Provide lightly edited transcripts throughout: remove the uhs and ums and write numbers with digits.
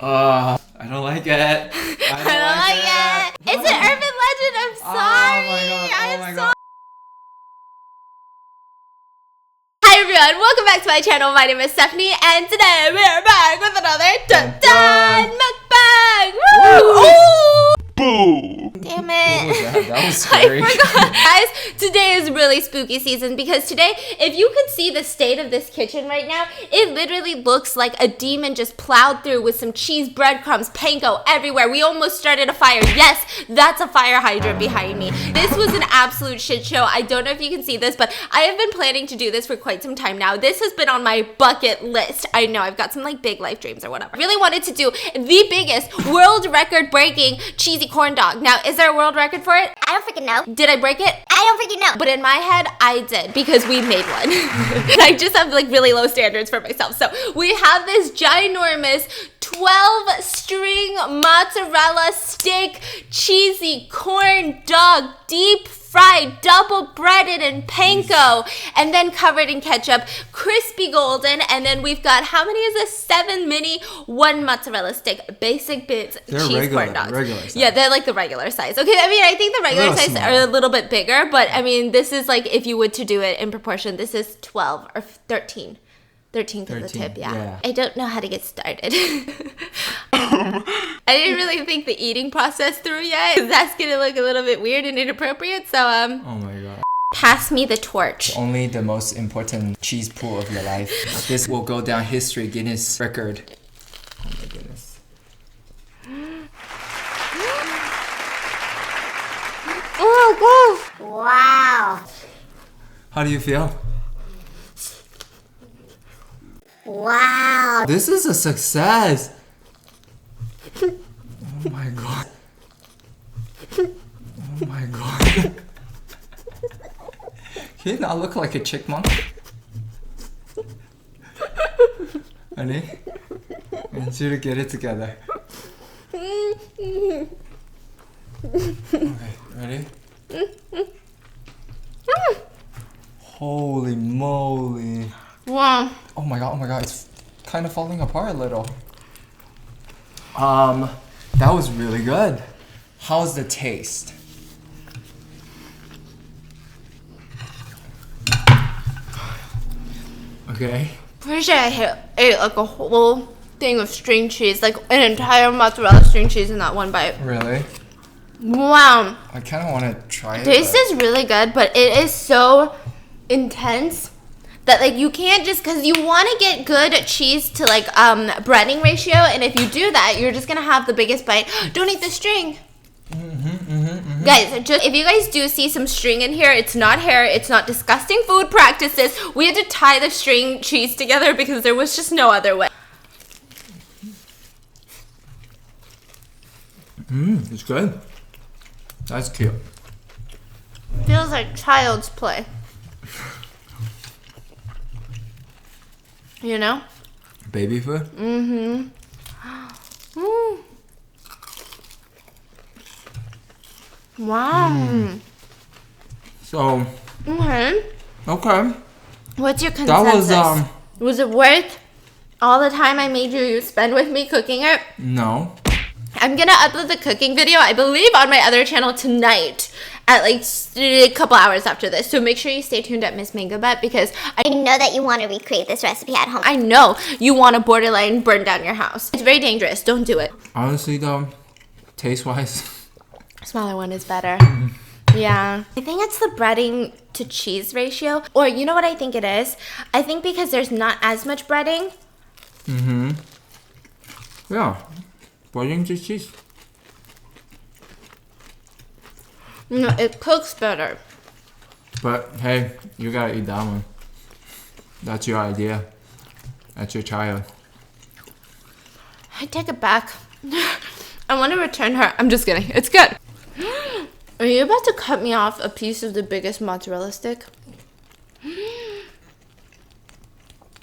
I don't like it. I don't like it. It's an urban legend. I'm sorry. Oh my god. Oh my god. Hi everyone, welcome back to my channel. My name is Stephanie, and today we are back with another dun mukbang. Woo! Boo! Damn it. What was that? That was scary. I forgot. Guys, today is really spooky season because today, if you could see the state of this kitchen right now, it literally looks like a demon just plowed through with some cheese, breadcrumbs, panko everywhere. We almost started a fire. Yes, that's a fire hydrant behind me. This was an absolute shit show. I don't know if you can see this, but I have been planning to do this for quite some time now. This has been on my bucket list. I know, I've got some like big life dreams or whatever. I really wanted to do the biggest world record breaking cheesy corn dog. Now, is there a world record for it? I don't freaking know. Did I break it? I don't freaking know. But in my head, I did because we made one. I just have like really low standards for myself. So we have this ginormous 12 string mozzarella stick cheesy corn dog, deep fried, double breaded in panko, and then covered in ketchup, crispy golden, and then we've got, how many is this? 7 mini, 1 mozzarella stick, basic bits, cheese corn dogs. Regular size. Yeah, they're like the regular size. Okay, I mean, I think the regular size are a little bit bigger, but I mean, this is like, if you would to do it in proportion, this is 12 or 13. 13 for the tip, yeah. I don't know how to get started. I didn't really think the eating process through yet, because that's gonna look a little bit weird and inappropriate, so Oh my god. pass me the torch. Only the most important cheese pool of your life. This will go down history, Guinness record. Oh my goodness. Oh my gosh! Wow. How do you feel? Wow. This is a success. Oh my god. Oh my god. Can you not look like a chipmunk? Honey, I need you to get it together. Okay, ready? Holy moly. Wow. Oh my god, it's kind of falling apart a little. That was really good. How's the taste? Okay. Pretty sure I ate like a whole thing of string cheese, like an entire mozzarella string cheese in that one bite. Really? Wow. I kind of want to try it. Taste is really good, but it is so intense that like you can't just, because you want to get good cheese to like breading ratio, and if you do that, you're just gonna have the biggest bite. Don't eat the string. Guys, just if you guys do see some string in here, it's not hair, it's not disgusting food practices. We had to tie the string cheese together because there was just no other way. It's good. That's cute. Feels like child's play. You know? Baby food? Mm. Wow. So, Okay. okay. What's your That consensus? Was it worth all the time I made you spend with me cooking it? No. I'm gonna upload the cooking video, I believe, on my other channel tonight at like a couple hours after this. So make sure you stay tuned at Miss Mango Butt, because I know that you want to recreate this recipe at home. I know you want to borderline burn down your house. It's very dangerous. Don't do it. Honestly though, taste-wise, Smaller one is better. Yeah. I think it's the breading to cheese ratio. Or you know what I think it is? I think because there's not as much breading. yeah. Breading to cheese. No, it cooks better. But hey, you gotta eat that one. That's your idea. That's your child. I take it back. I want to return her. I'm just kidding. It's good. Are you about to cut me off a piece of the biggest mozzarella stick?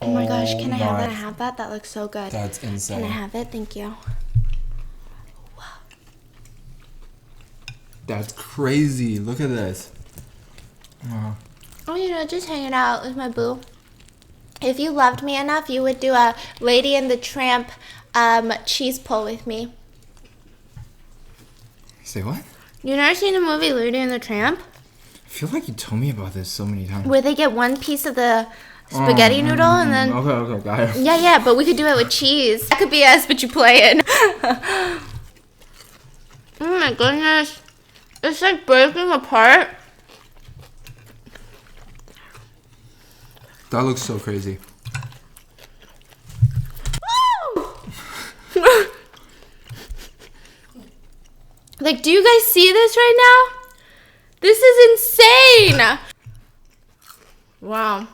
Oh my gosh, can I have that? Can I have that? That looks so good. That's insane. Can I have it? Thank you. That's crazy. Look at this. Oh, you know, just hanging out with my boo. If you loved me enough, you would do a Lady and the Tramp cheese pull with me. Say what? You never seen the movie Lady and the Tramp? I feel like you told me about this so many times. Where they get one piece of the spaghetti noodle and then... Okay, got it. Yeah, but we could do it with cheese. That could be us, but you play it. Oh my goodness. It's like breaking apart. That looks so crazy. Like, do you guys see this right now? This is insane. Wow.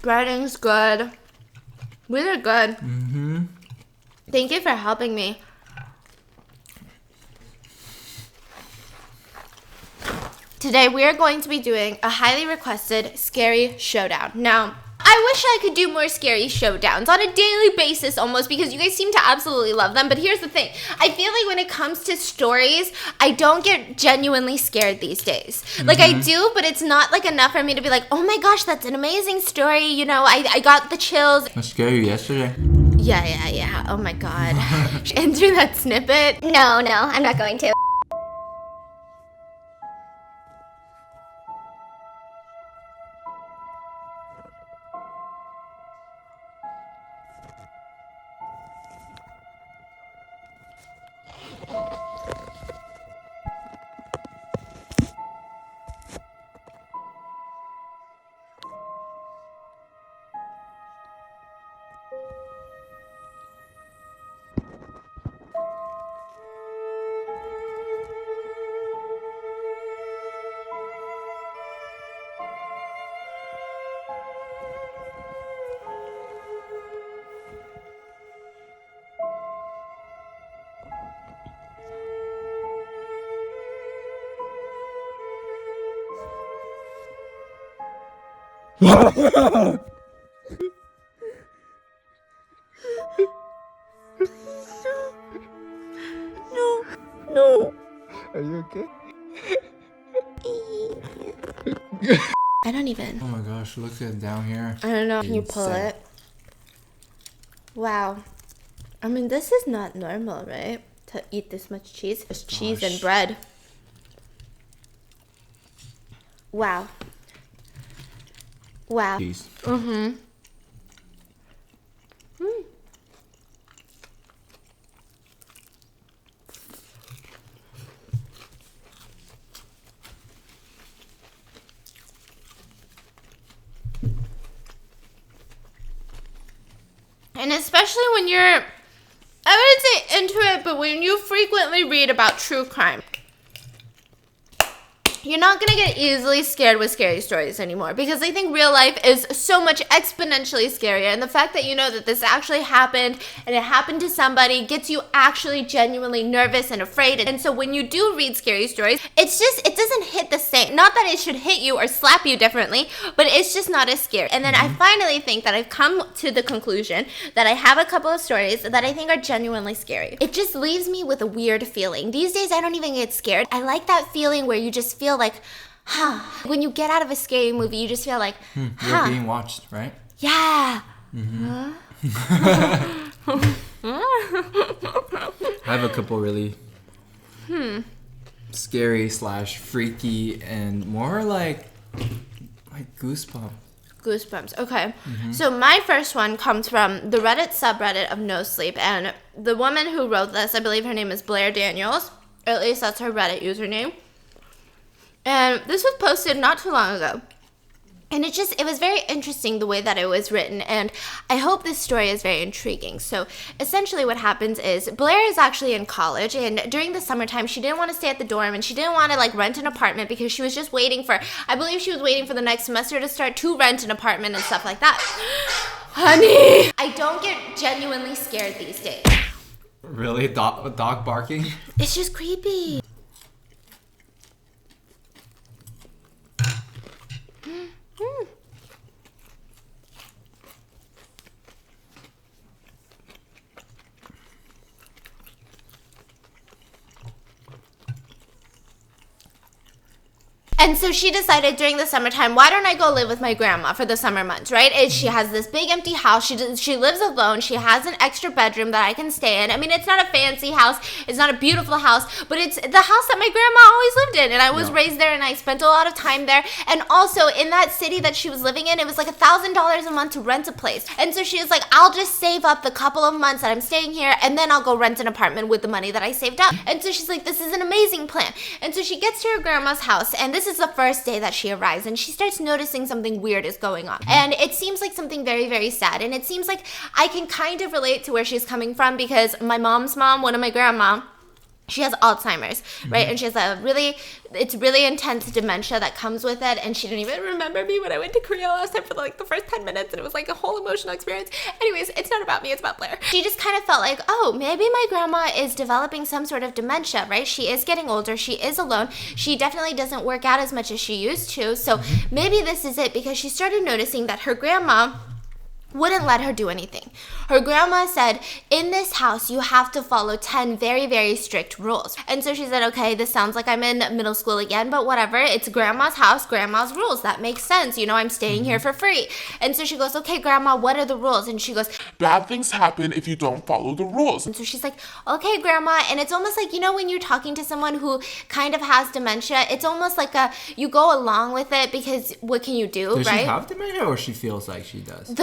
Breading's good. Really good. Mm-hmm. Thank you for helping me. Today we are going to be doing a highly requested scary showdown. Now, I wish I could do more scary showdowns on a daily basis almost, because you guys seem to absolutely love them. But here's the thing. I feel like when it comes to stories, I don't get genuinely scared these days. Like I do, but it's not like enough for me to be like, oh my gosh, that's an amazing story. You know, I got the chills. I scared you yesterday. Yeah. Oh my God. Enter that snippet. No, I'm not going to. No. Are you okay? I don't even. Oh my gosh, look at down here. I don't know. Can you pull it? Wow. I mean, this is not normal, right? To eat this much cheese. It's cheese and bread. Wow. Cheese. And especially when you're, I wouldn't say into it, but when you frequently read about true crime, you're not going to get easily scared with scary stories anymore, because I think real life is so much exponentially scarier. And the fact that you know that this actually happened and it happened to somebody gets you actually genuinely nervous and afraid. And so when you do read scary stories, it's just, it doesn't hit the same. Not that it should hit you or slap you differently, but it's just not as scary. And then I finally think that I've come to the conclusion that I have a couple of stories that I think are genuinely scary. It just leaves me with a weird feeling. These days, I don't even get scared. I like that feeling where you just feel like, when you get out of a scary movie, you just feel like, You're being watched, right? Yeah. I have a couple really scary / freaky and more like goosebumps. Goosebumps. Okay. So my first one comes from the Reddit subreddit of No Sleep, and the woman who wrote this, I believe her name is Blair Daniels, or at least that's her Reddit username. And this was posted not too long ago. And it was very interesting the way that it was written, and I hope this story is very intriguing. So essentially what happens is Blair is actually in college, and during the summertime she didn't want to stay at the dorm, and she didn't want to like rent an apartment because she was just waiting for, I believe she was waiting for the next semester to start to rent an apartment and stuff like that. Honey, I don't get genuinely scared these days. Really? Dog barking? It's just creepy. And so she decided during the summertime, why don't I go live with my grandma for the summer months, right? And she has this big empty house. She lives alone. She has an extra bedroom that I can stay in. I mean, it's not a fancy house. It's not a beautiful house, but it's the house that my grandma always lived in. And I was raised there and I spent a lot of time there. And also in that city that she was living in, it was like $1,000 a month to rent a place. And so she was like, I'll just save up the couple of months that I'm staying here and then I'll go rent an apartment with the money that I saved up. And so she's like, this is an amazing plan. And so she gets to her grandma's house, and this is the first day that she arrives, and she starts noticing something weird is going on. And it seems like something very, very sad. And it seems like I can kind of relate to where she's coming from, because my mom's mom, one of my grandma, she has Alzheimer's, right? And she has it's really intense dementia that comes with it. And she didn't even remember me when I went to Korea last time for like the first 10 minutes. And it was like a whole emotional experience. Anyways, it's not about me, it's about Blair. She just kind of felt like, oh, maybe my grandma is developing some sort of dementia, right? She is getting older, she is alone. She definitely doesn't work out as much as she used to. So maybe this is it, because she started noticing that her grandma wouldn't let her do anything. Her grandma said, in this house, you have to follow 10 very, very strict rules. And so she said, okay, this sounds like I'm in middle school again, but whatever. It's grandma's house, grandma's rules. That makes sense. You know, I'm staying here for free. And so she goes, okay, grandma, what are the rules? And she goes, bad things happen if you don't follow the rules. and so she's like, okay, grandma. And it's almost like, you know, when you're talking to someone who kind of has dementia, it's almost like you go along with it because what can you do, Does right? she have dementia, or she feels like she does?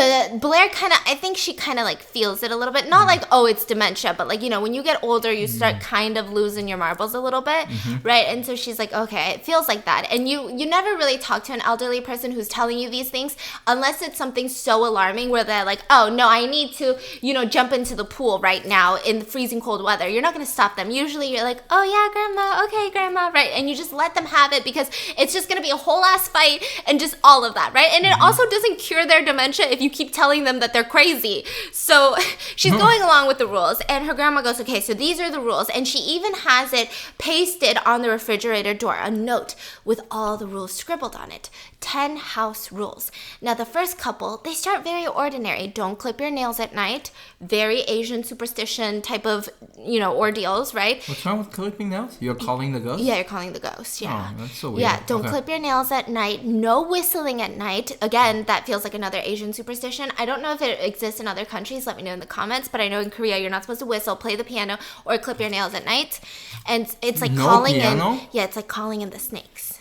Blair I think she kind of like feels it a little bit. Not like, oh, it's dementia, but like, you know, when you get older, you start kind of losing your marbles a little bit, right? And so she's like, okay, it feels like that. And you never really talk to an elderly person who's telling you these things unless it's something so alarming where they're like, oh, no, I need to, you know, jump into the pool right now in the freezing cold weather. You're not going to stop them. Usually you're like, oh, yeah, grandma, okay, grandma, right? And you just let them have it, because it's just going to be a whole ass fight and just all of that, right? And it also doesn't cure their dementia if you keep telling them that they're crazy. So she's going along with the rules, and her grandma goes, okay, so these are the rules. And she even has it pasted on the refrigerator door, a note with all the rules scribbled on it. 10 house rules. Now, the first couple, they start very ordinary. Don't clip your nails at night. Very Asian superstition type of, you know, ordeals, right? What's wrong with clipping nails? You're calling the ghost? Yeah, you're calling the ghost. Yeah. Oh, that's so weird. Yeah, don't clip your nails at night. No whistling at night. Again, that feels like another Asian superstition. I don't know if it exists in other countries. Let me know in the comments. But I know in Korea, you're not supposed to whistle, play the piano, or clip your nails at night. And it's like calling in. Yeah, it's like calling in the snakes.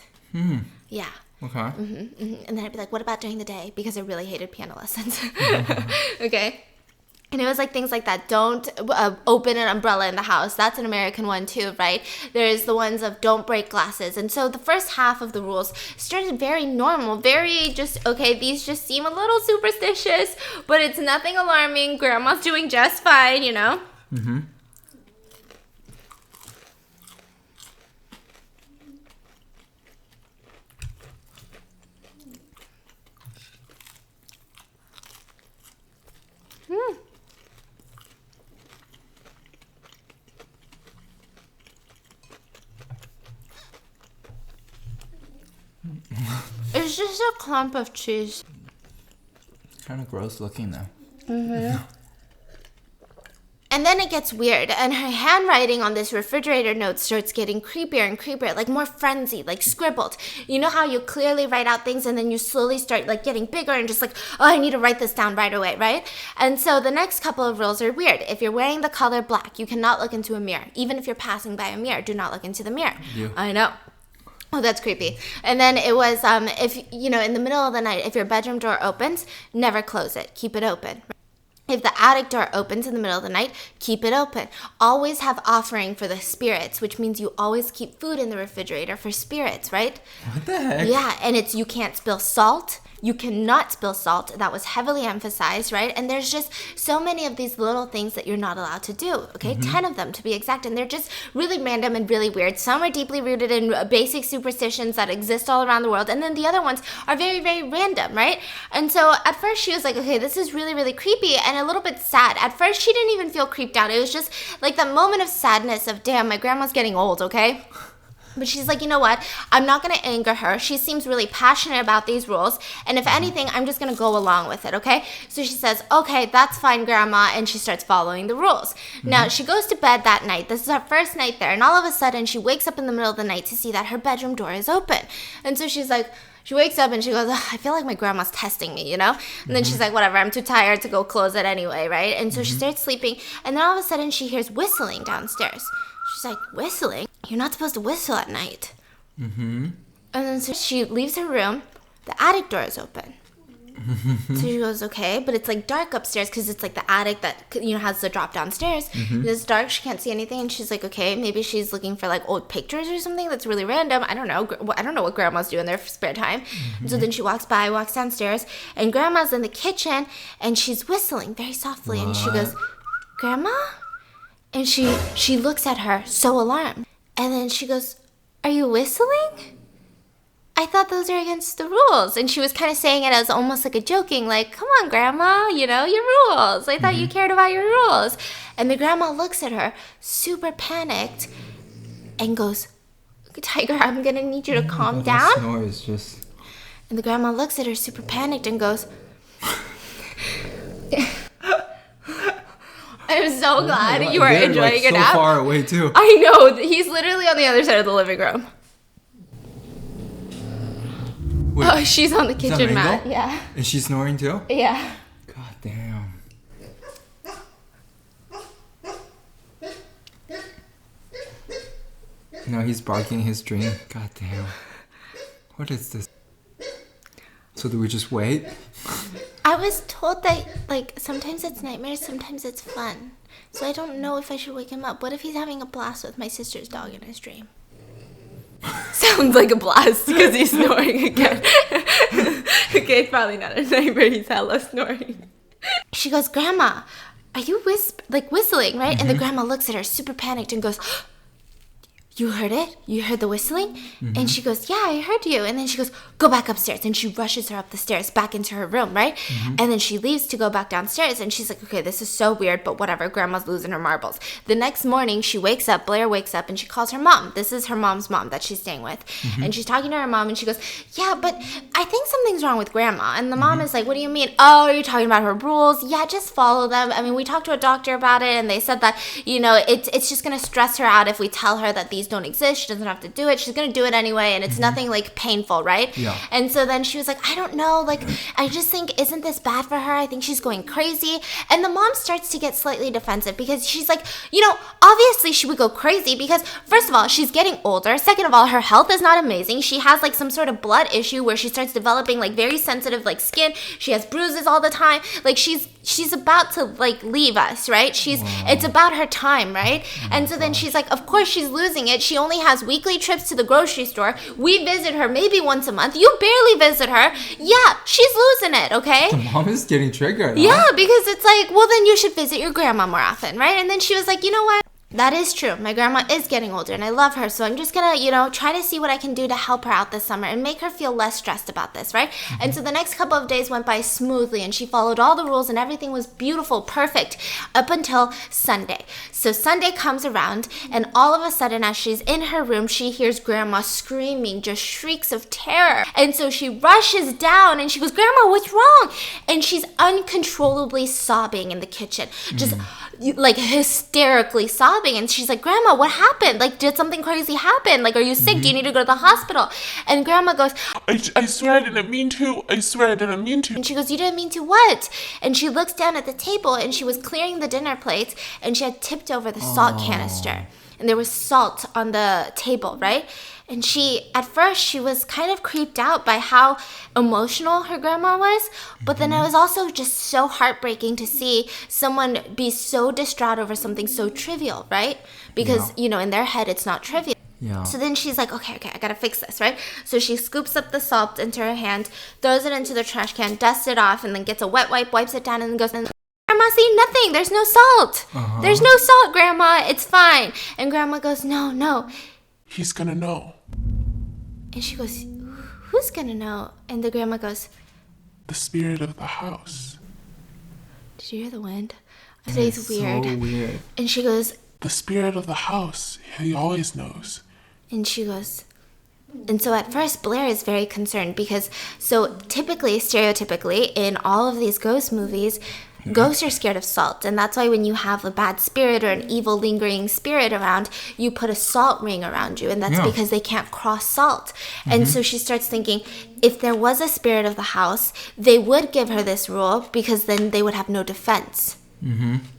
Yeah. Okay. And then I'd be like, what about during the day? Because I really hated piano lessons. Okay. And it was like things like that. Don't open an umbrella in the house. That's an American one too, right? There's the ones of don't break glasses. And so the first half of the rules started very normal, very just, okay, these just seem a little superstitious, but it's nothing alarming. Grandma's doing just fine, you know? It's just a clump of cheese. Kind of gross looking though. And then it gets weird, and her handwriting on this refrigerator note starts getting creepier and creepier, like more frenzied, like scribbled. You know how you clearly write out things and then you slowly start like getting bigger and just like, oh, I need to write this down right away, right? And so the next couple of rules are weird. If you're wearing the color black, you cannot look into a mirror. Even if you're passing by a mirror, do not look into the mirror. I know. Oh, that's creepy. And then it was, if, you know, in the middle of the night, if your bedroom door opens, never close it. Keep it open. If the attic door opens in the middle of the night, keep it open. Always have offering for the spirits, which means you always keep food in the refrigerator for spirits, right? What the heck? Yeah, and it's you can't spill salt. You cannot spill salt. That was heavily emphasized, right? And there's just so many of these little things that you're not allowed to do, okay? 10 of them to be exact. And they're just really random and really weird. Some are deeply rooted in basic superstitions that exist all around the world. And then the other ones are very, very random, right? And so at first she was like, okay, this is really, really creepy and a little bit sad. At first she didn't even feel creeped out. It was just like that moment of sadness of, damn, my grandma's getting old, okay? But she's like, you know what? I'm not going to anger her. She seems really passionate about these rules. And if anything, I'm just going to go along with it, okay? So she says, okay, that's fine, Grandma. And she starts following the rules. Now, she goes to bed that night. This is her first night there. And all of a sudden, she wakes up in the middle of the night to see that her bedroom door is open. And so she's like, she wakes up and she goes, I feel like my grandma's testing me, you know? And then she's like, whatever, I'm too tired to go close it anyway, right? And so she starts sleeping. And then all of a sudden, she hears whistling downstairs. She's like, whistling? You're not supposed to whistle at night. And then so she leaves her room. The attic door is open. So she goes, okay, but it's like dark upstairs because it's like the attic that, you know, has the drop downstairs. It's dark, she can't see anything, and she's like, okay, maybe she's looking for like old pictures or something that's really random. I don't know. I don't know what grandmas do in their spare time. And so then she walks downstairs, and grandma's in the kitchen, and she's whistling very softly, and she goes, Grandma? And she looks at her, so alarmed. And then she goes, are you whistling? I thought those are against the rules. And she was kind of saying it as almost like a joking, like, come on, Grandma, you know, your rules. I thought you cared about your rules. And the grandma looks at her, super panicked, and goes, Tiger, I'm going to need you to calm down. Noise just... And the grandma looks at her, super panicked, and goes... I'm so glad you are enjoying your nap. So far away too. I know. He's literally on the other side of the living room. Wait, oh, she's on the kitchen mat. Yeah. Is she snoring too? Yeah. God damn. No, he's barking his dream. God damn. What is this? So do we just wait? I was told that, like, sometimes it's nightmares, sometimes it's fun. So I don't know if I should wake him up. What if he's having a blast with my sister's dog in his dream? Sounds like a blast because he's snoring again. Okay, it's probably not a nightmare. He's hella snoring. She goes, Grandma, are you whistling, right? And the grandma looks at her super panicked and goes, you heard it? You heard the whistling? And she goes, yeah, I heard you. And then she goes, go back upstairs. And she rushes her up the stairs back into her room, right? And then she leaves to go back downstairs. And she's like, okay, this is so weird, but whatever. Grandma's losing her marbles. The next morning, she wakes up, Blair wakes up, and she calls her mom. This is her mom's mom that she's staying with. And she's talking to her mom, and she goes, yeah, but I think something's wrong with Grandma. And the mom is like, what do you mean? Oh, are you talking about her rules? Yeah, just follow them. I mean, we talked to a doctor about it, and they said that, you know, it's just going to stress her out if we tell her that these don't exist. She doesn't have to do it. She's going to do it anyway, and it's nothing, like, painful, right? Yeah. And so then she was like, I don't know, like, I just think, isn't this bad for her? I think she's going crazy. And the mom starts to get slightly defensive because she's like, you know, obviously she would go crazy because, first of all, she's getting older. Second of all, her health is not amazing. She has, like, some sort of blood issue where she starts developing, like, very sensitive, like, skin. She has bruises all the time. Like, she's about to, like, leave us, right? It's about her time, right? And so then she's like, of course she's losing it. She only has weekly trips to the grocery store. We visit her maybe once a month. You barely visit her. Yeah, she's losing it, okay? The mom is getting triggered. Yeah, huh? because it's like, well, then you should visit your grandma more often, right? And then she was like, you know what? That is true. My grandma is getting older and I love her. So I'm just going to, you know, try to see what I can do to help her out this summer and make her feel less stressed about this, right? And so the next couple of days went by smoothly and she followed all the rules and everything was beautiful, perfect up until Sunday. So Sunday comes around and all of a sudden as she's in her room, she hears Grandma screaming, just shrieks of terror. And so she rushes down and she goes, Grandma, what's wrong? And she's uncontrollably sobbing in the kitchen, just like hysterically sobbing. And she's like, Grandma, what happened? Like, did something crazy happen? Like, are you sick? Do you need to go to the hospital? And Grandma goes, I swear I didn't mean to. I swear I didn't mean to. and she goes, you didn't mean to what? And she looks down at the table and she was clearing the dinner plates and she had tipped over the salt canister. And there was salt on the table, right? And at first, she was kind of creeped out by how emotional her grandma was. But then it was also just so heartbreaking to see someone be so distraught over something so trivial, right? Because, you know, in their head, it's not trivial. Yeah. So then she's like, okay, I gotta fix this, right? So she scoops up the salt into her hand, throws it into the trash can, dusts it off, and then gets a wet wipe, wipes it down, and then goes, Grandma, see, nothing. There's no salt. There's no salt, Grandma. It's fine. And Grandma goes, no. He's gonna know. And she goes, who's gonna know? And the grandma goes, The spirit of the house. did you hear the wind? I say it's weird. So weird. And she goes, The spirit of the house. He always knows. And she goes, and so at first Blair is very concerned because, so typically, stereotypically, in all of these ghost movies, ghosts are scared of salt. And that's why when you have a bad spirit or an evil lingering spirit around, you put a salt ring around you. And that's because they can't cross salt. And so she starts thinking, if there was a spirit of the house, they would give her this rule because then they would have no defense.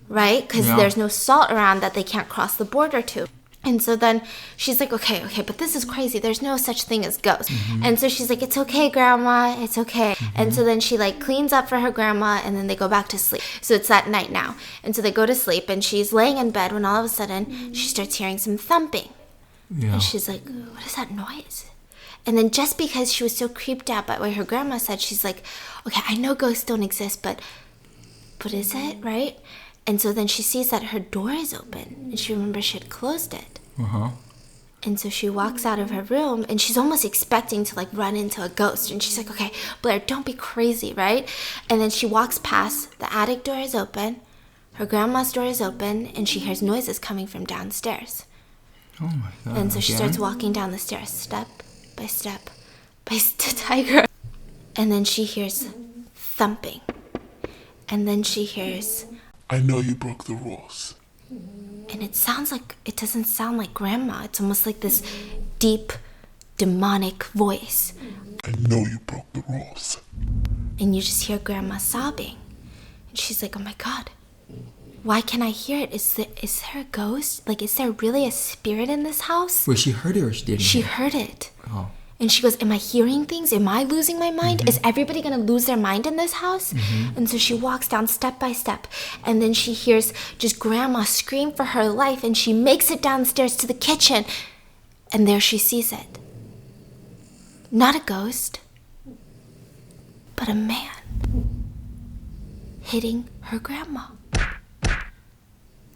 Right? Because there's no salt around that they can't cross the border to. And so then she's like, okay, but this is crazy. There's no such thing as ghosts. And so she's like, it's okay, Grandma. It's okay. And so then she like cleans up for her grandma and then they go back to sleep. So it's that night now. And so they go to sleep and she's laying in bed when all of a sudden she starts hearing some thumping. And she's like, what is that noise? And then just because she was so creeped out by what her grandma said, she's like, okay, I know ghosts don't exist, but is it, right? And so then she sees that her door is open and she remembers she had closed it. And so she walks out of her room and she's almost expecting to like run into a ghost. And she's like, okay, Blair, don't be crazy, right? And then she walks past, the attic door is open, her grandma's door is open, and she hears noises coming from downstairs. Oh my God. And so she starts walking down the stairs, step by step by tiger. And then she hears thumping. And then she hears, I know you broke the rules. and it doesn't sound like Grandma. It's almost like this deep, demonic voice. I know you broke the rules. And you just hear Grandma sobbing. And she's like, oh my God, why can't I hear it? Is there a ghost? Like, is there really a spirit in this house? Wait, she heard it or she didn't? She heard it. Oh. And she goes, am I hearing things? Am I losing my mind? Is everybody going to lose their mind in this house? And so she walks down step by step. And then she hears just Grandma scream for her life. And she makes it downstairs to the kitchen. And there she sees it. Not a ghost, but a man hitting her grandma.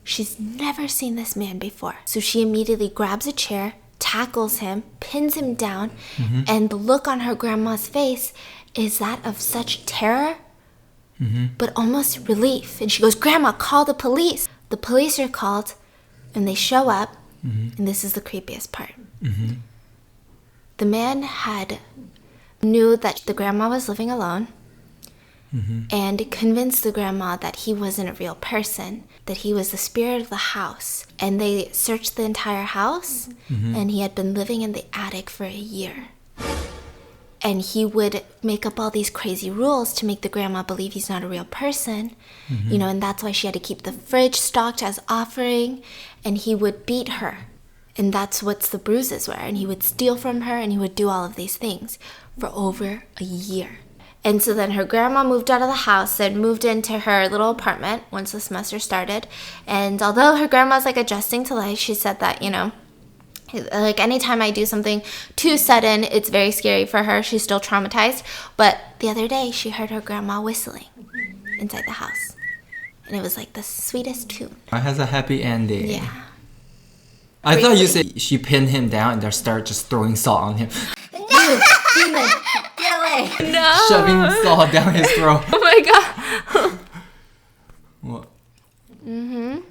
She's never seen this man before. So she immediately grabs a chair, tackles him, pins him down, and the look on her grandma's face is that of such terror, but almost relief. And she goes, Grandma, call the police. The police are called, and they show up, and this is the creepiest part. The man knew that the grandma was living alone, and convinced the grandma that he wasn't a real person, that he was the spirit of the house. And they searched the entire house, and he had been living in the attic for a year. And he would make up all these crazy rules to make the grandma believe he's not a real person, and that's why she had to keep the fridge stocked as offering, and he would beat her. And that's what the bruises were. And he would steal from her, and he would do all of these things for over a year. And so then her grandma moved out of the house and moved into her little apartment once the semester started. And although her grandma's like adjusting to life, she said that, like anytime I do something too sudden, it's very scary for her. She's still traumatized. But the other day, she heard her grandma whistling inside the house. And it was like the sweetest tune. It has a happy ending. Yeah. I thought you said she pinned him down and they start just throwing salt on him. Demon, get away. No. Shoving salt down his throat. Oh my God. What?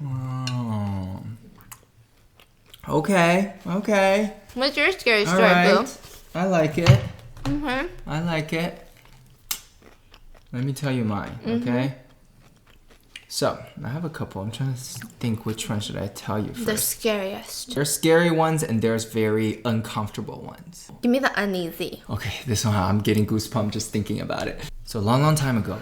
Oh. Okay. What's your scary All story, right. Boo? I like it. I like it. Let me tell you mine, okay? So, I have a couple. I'm trying to think which one should I tell you first. The scariest. There's scary ones and there's very uncomfortable ones. Give me the uneasy. Okay, this one, I'm getting goosebumps just thinking about it. So a long time ago,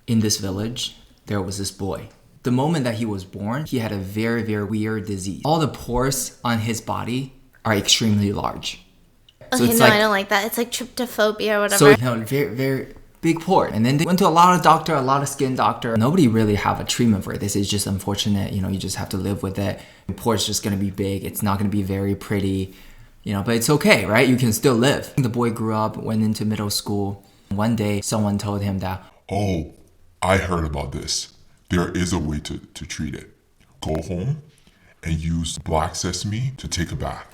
in this village, there was this boy. The moment that he was born, he had a very, very weird disease. All the pores on his body are extremely large. So Okay, it's no, like, I don't like that. It's like tryptophobia or whatever. so no, very, very big pore. And then they went to a lot of skin doctor. Nobody really have a treatment for it. This is just unfortunate. You just have to live with it. The pore's just gonna be big. It's not gonna be very pretty, but it's okay, right? You can still live. The boy grew up, went into middle school. One day, someone told him that, Oh, I heard about this. There is a way to treat it. Go home and use black sesame to take a bath.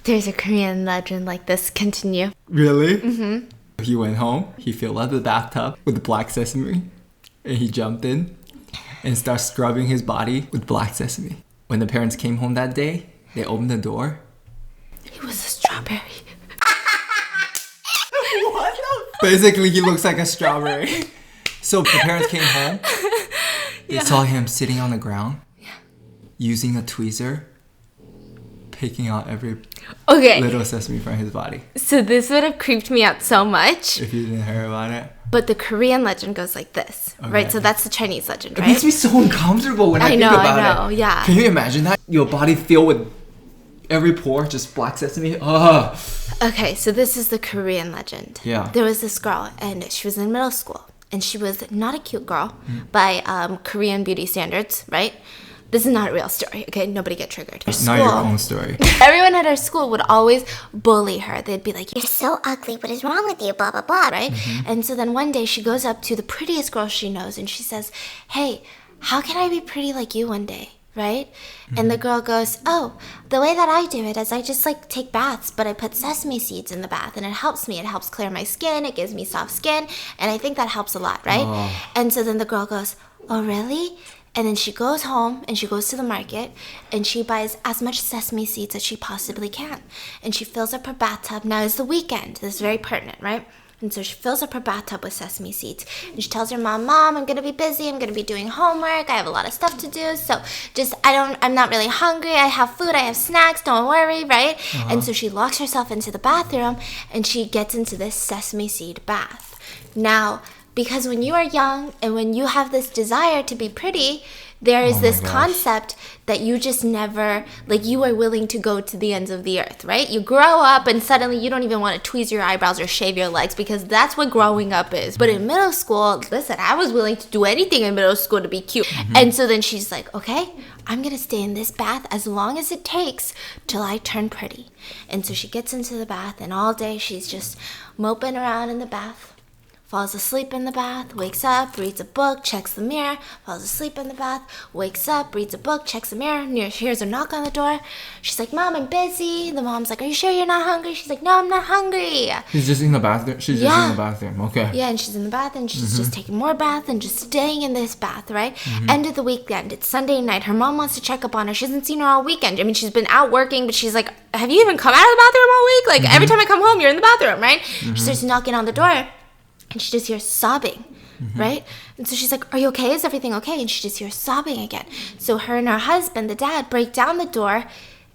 There's a Korean legend like this. Continue. really? Mm-hmm. He went home, he filled up the bathtub with the black sesame, and he jumped in and started scrubbing his body with black sesame. When the parents came home that day, They opened the door. It was a strawberry. What? Basically, he looks like a strawberry. So the parents came home. They saw him sitting on the ground, using a tweezer, picking out every little sesame from his body. So this would have creeped me out so much. If you didn't hear about it. But the Korean legend goes like this, right? So that's the Chinese legend, right? It makes me so uncomfortable when I think about it. I know, yeah. Can you imagine that? Your body filled with every pore, just black sesame? Ugh. Okay, so this is the Korean legend. Yeah. There was this girl, and she was in middle school. And she was not a cute girl by Korean beauty standards, right? This is not a real story, okay? Nobody get triggered. It's not your own story. Everyone at our school would always bully her. They'd be like, You're so ugly. What is wrong with you? Blah, blah, blah. right? And so then one day she goes up to the prettiest girl she knows and she says, hey, how can I be pretty like you one day? Right? And the girl goes, oh, the way that I do it is I just like take baths, but I put sesame seeds in the bath and it helps me. It helps clear my skin. It gives me soft skin. And I think that helps a lot, right? Oh. And so then the girl goes, oh, really? And then she goes home and she goes to the market and she buys as much sesame seeds as she possibly can. And she fills up her bathtub. Now it's the weekend. This is very pertinent, right? And so she fills up her bathtub with sesame seeds. And she tells her mom, I'm going to be busy. I'm going to be doing homework. I have a lot of stuff to do. So I'm not really hungry. I have food. I have snacks. Don't worry, right? And so she locks herself into the bathroom and she gets into this sesame seed bath. Now, because when you are young and when you have this desire to be pretty, there is this concept that you just never, like you are willing to go to the ends of the earth, right? You grow up and suddenly you don't even want to tweeze your eyebrows or shave your legs because that's what growing up is. But in middle school, listen, I was willing to do anything in middle school to be cute. And so then she's like, okay, I'm going to stay in this bath as long as it takes till I turn pretty. And so she gets into the bath and all day she's just moping around in the bath. Falls asleep in the bath, wakes up, reads a book, checks the mirror, falls asleep in the bath, wakes up, reads a book, checks the mirror, hears a knock on the door. She's like, Mom, I'm busy. The mom's like, are you sure you're not hungry? She's like, no, I'm not hungry. She's just in the bathroom? She's just in the bathroom, okay. Yeah, and she's in the bath and she's just taking more bath and just staying in this bath, right? End of the weekend, it's Sunday night. Her mom wants to check up on her. She hasn't seen her all weekend. I mean, she's been out working, but she's like, have you even come out of the bathroom all week? Like, every time I come home, you're in the bathroom, right? She starts knocking on the door. And she just hears sobbing, right? And so she's like, are you okay? Is everything okay? And she just hears sobbing again. So her and her husband, the dad, break down the door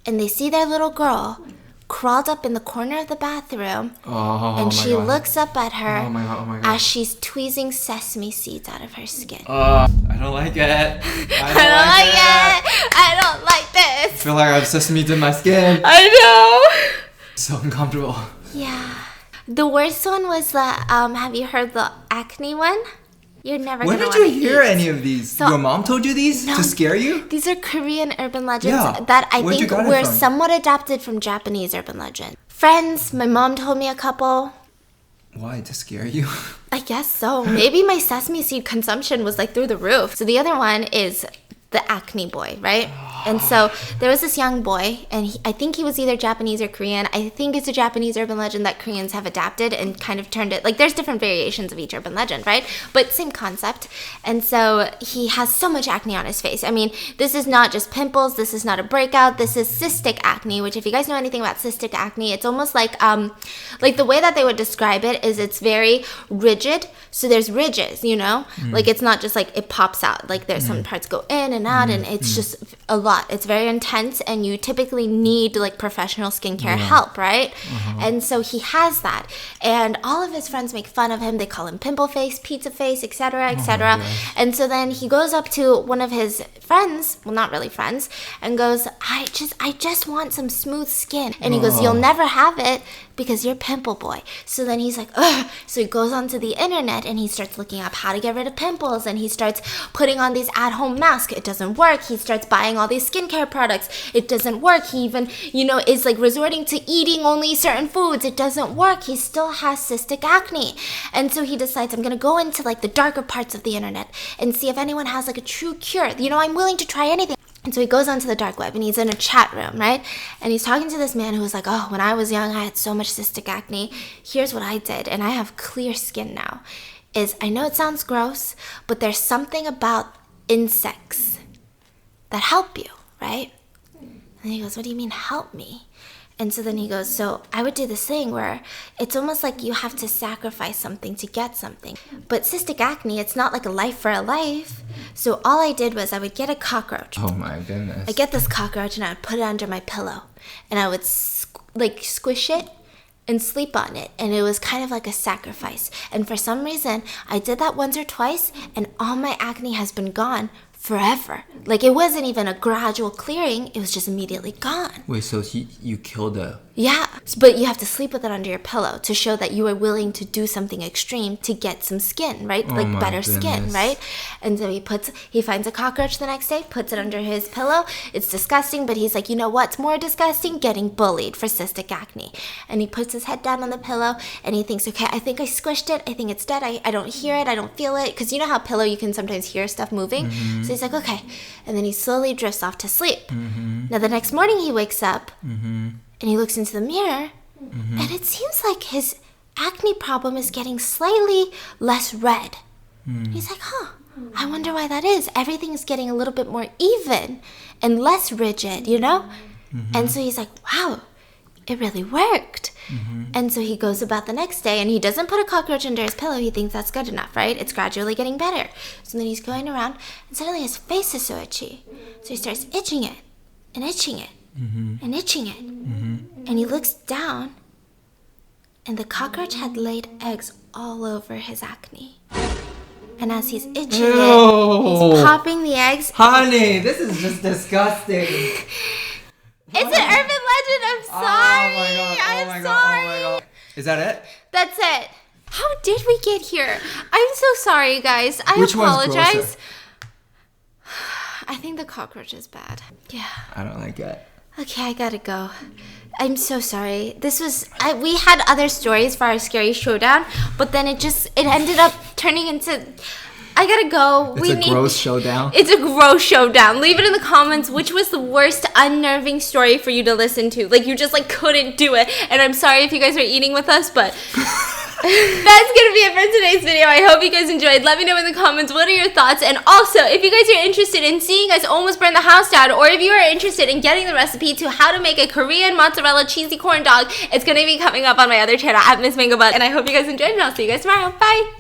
and they see their little girl crawled up in the corner of the bathroom. And she looks up at her as she's tweezing sesame seeds out of her skin. I don't like it. I don't like this. I feel like I have sesame in my skin. I know. So uncomfortable. Yeah. The worst one was the, have you heard the acne one? You're never Where gonna did you wanna hear eat. any of these? So- Your mom told you these to scare you? These are Korean urban legends Yeah. that I Where'd you think got it were from? somewhat adapted from Japanese urban legend. Friends, my mom told me a couple. Why, to scare you? I guess so. Maybe my sesame seed consumption was like through the roof. So the other one is the acne boy, right? And so there was this young boy, and I think he was either Japanese or Korean. I think it's a Japanese urban legend that Koreans have adapted and kind of turned it, like there's different variations of each urban legend, right? But same concept. And so he has so much acne on his face. I mean, this is not just pimples, this is not a breakout, this is cystic acne, which if you guys know anything about cystic acne, it's almost like the way that they would describe it is it's very rigid. So there's ridges, you know? Like it's not just like it pops out. Like there's some parts go in and out and it's just a lot. It's very intense and you typically need like professional skincare help, right? And so he has that. And all of his friends make fun of him. They call him pimple face, pizza face, etc., etc. And so then he goes up to one of his friends, well not really friends, and goes, I just want some smooth skin. And he goes, you'll never have it because you're pimple boy. So then he's like, ugh. So he goes onto the internet and he starts looking up how to get rid of pimples and he starts putting on these at-home masks. It doesn't work. He starts buying all these skincare products. It doesn't work. He even, is like resorting to eating only certain foods. It doesn't work. He still has cystic acne. And so he decides, I'm going to go into like the darker parts of the internet and see if anyone has like a true cure. I'm willing to try anything. And so he goes onto the dark web and he's in a chat room, right? And he's talking to this man who was like, oh, when I was young, I had so much cystic acne. Here's what I did. And I have clear skin now. I know it sounds gross, but there's something about insects that help you, right? And he goes, what do you mean help me? And so then he goes, so I would do this thing where it's almost like you have to sacrifice something to get something. But cystic acne, it's not like a life for a life. So all I did was I would get a cockroach. Oh my goodness. I get this cockroach and I would put it under my pillow. And I would squish it and sleep on it. And it was kind of like a sacrifice. And for some reason, I did that once or twice and all my acne has been gone forever. Like it wasn't even a gradual clearing, it was just immediately gone. Wait, so you killed a... Yeah, but you have to sleep with it under your pillow to show that you are willing to do something extreme to get some skin, right? Oh like my better skin, goodness. right? And so he finds a cockroach the next day, puts it under his pillow. It's disgusting, but he's like, you know what's more disgusting? Getting bullied for cystic acne. And he puts his head down on the pillow and he thinks, okay, I think I squished it. I think it's dead. I don't hear it. I don't feel it. Because you know how pillow you can sometimes hear stuff moving? So he's like, okay. And then he slowly drifts off to sleep. Now the next morning he wakes up and he looks into the mirror and it seems like his acne problem is getting slightly less red. He's like, I wonder why that is. Everything is getting a little bit more even and less rigid, you know? And so he's like, wow, it really worked. And so he goes about the next day and he doesn't put a cockroach under his pillow. He thinks that's good enough, right? It's gradually getting better. So then he's going around and suddenly his face is so itchy. So he starts itching it and itching it and itching it. And he looks down and the cockroach had laid eggs all over his acne. And as he's itching it, he's popping the eggs. Honey, this is just disgusting. It's an urban legend. I'm sorry. Oh my god. I'm sorry. Oh my god. Is that it? That's it. How did we get here? I'm so sorry, guys. I Which one's apologize. grosser? I think the cockroach is bad. Yeah. I don't like it. Okay, I gotta go. I'm so sorry. We had other stories for our scary showdown, but then it ended up turning into... I gotta go. It's a gross showdown. It's a gross showdown. Leave it in the comments which was the worst unnerving story for you to listen to. Like you just couldn't do it. And I'm sorry if you guys are eating with us, but that's gonna be it for today's video. I hope you guys enjoyed. Let me know in the comments what are your thoughts. And also, if you guys are interested in seeing us almost burn the house down, or if you are interested in getting the recipe to how to make a Korean mozzarella cheesy corn dog, it's gonna be coming up on my other channel at Miss Mango Bun. And I hope you guys enjoyed, and I'll see you guys tomorrow. Bye.